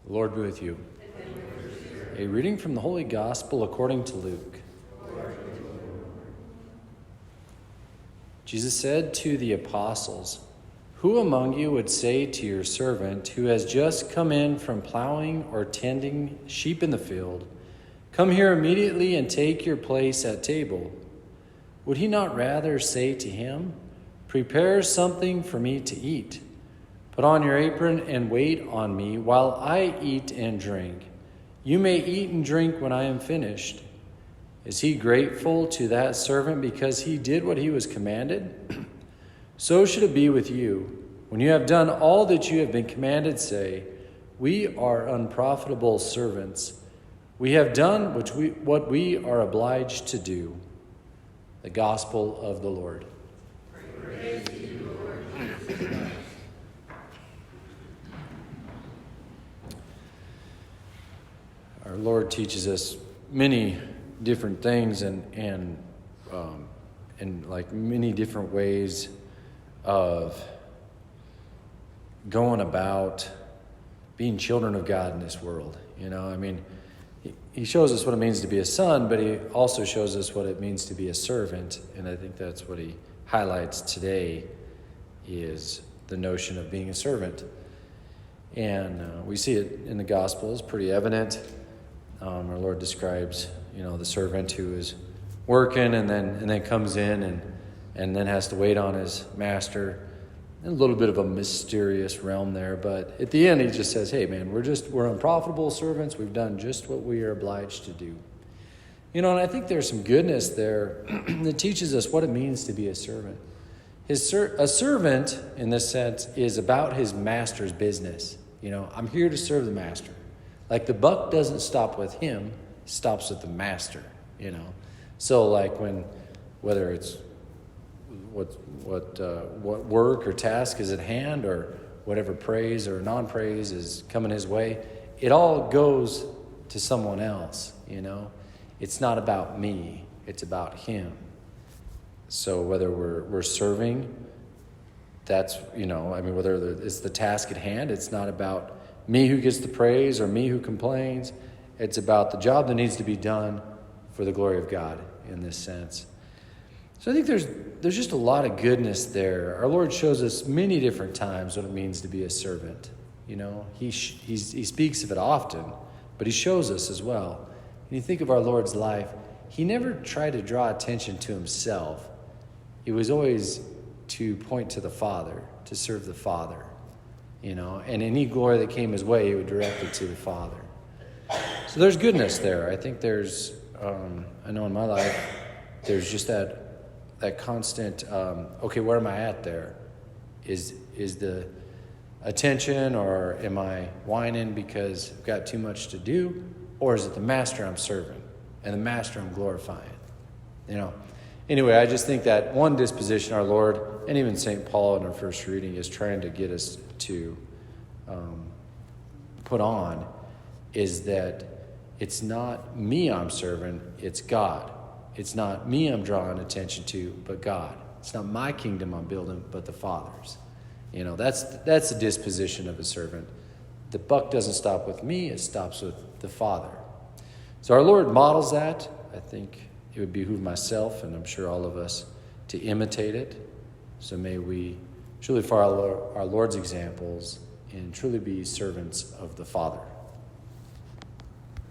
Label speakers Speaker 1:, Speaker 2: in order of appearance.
Speaker 1: The Lord be with you. A reading from the Holy Gospel according to Luke. Jesus said to the apostles, "Who among you would say to your servant who has just come in from plowing or tending sheep in the field, 'Come here immediately and take your place at table'? Would he not rather say to him, 'Prepare something for me to eat. Put on your apron and wait on me while I eat and drink. You may eat and drink when I am finished'? Is he grateful to that servant because he did what he was commanded? So should it be with you. When you have done all that you have been commanded, say, 'We are unprofitable servants. We have done what we are obliged to do.'" The Gospel of the Lord.
Speaker 2: Praise to you, Lord Jesus.
Speaker 1: Our Lord teaches us many different things and like many different ways of going about being children of God in this world. He shows us what it means to be a son, but he also shows us what it means to be a servant. And I think that's what he highlights today, is the notion of being a servant. And we see it in the Gospels, pretty evident. Our Lord describes, the servant who is working and then comes in and then has to wait on his master. A little bit of a mysterious realm there, but at the end he just says, "Hey man, we're unprofitable servants. We've done just what we are obliged to do." And I think there's some goodness there that teaches us what it means to be a servant. A servant, in this sense, is about his master's business. I'm here to serve the master. Like the buck doesn't stop with him, it stops with the master, So like whether it's what work or task is at hand, or whatever praise or non-praise is coming his way, it all goes to someone else, It's not about me, it's about him. So whether we're serving, that's, whether it's the task at hand, it's not about me who gets the praise or me who complains. It's about the job that needs to be done for the glory of God in this sense. So I think there's just a lot of goodness there. Our Lord shows us many different times what it means to be a servant. He speaks of it often, but he shows us as well. When you think of our Lord's life, he never tried to draw attention to himself. It was always to point to the Father, to serve the Father. And any glory that came his way, he would direct it to the Father. So there's goodness there. I think there's, I know in my life, there's just that constant, okay, where am I at there? Is the attention, or am I whining because I've got too much to do? Or is it the master I'm serving and the master I'm glorifying? Anyway, I just think that one disposition our Lord, and even St. Paul in our first reading, is trying to get us to put on, is that it's not me I'm serving, it's God. It's not me I'm drawing attention to, but God. It's not my kingdom I'm building, but the Father's. That's the disposition of a servant. The buck doesn't stop with me, it stops with the Father. So our Lord models that. I think it would behoove myself, and I'm sure all of us, to imitate it. So may we truly follow our Lord's examples and truly be servants of the Father.